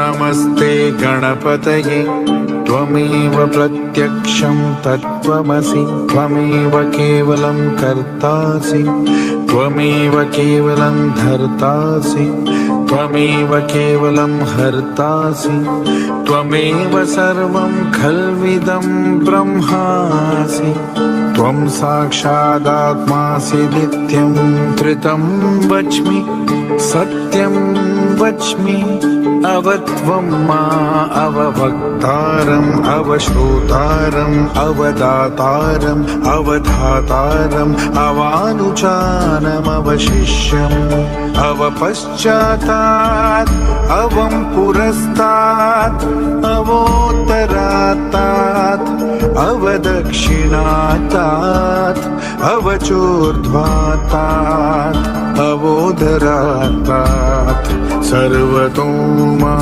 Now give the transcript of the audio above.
नमस्ते गणपतये त्वमेव प्रत्यक्षं तत्त्वमसि त्वमेव केवलं कर्तासि त्वमेव केवलं धर्तासि त्वमेव केवलं हर्तासि त्वमेव सर्वं खल्विदं ब्रह्मासि त्वं साक्षादात्मासि नित्यं त्रितं वच्मि सत्यं वच्मि अवत्वं मा अवभक्तारम् अवश्रोतारम् अवदातारम् अवधातारम् अवानुचानम् अवशिष्यम् अवपश्चातात् अवं पुरस्तात् अवोत्तरात्तात् अवदक्षिणात्तात् अवचोर्ध्वात्तात् अवोदरात्तात् सर्वतो मा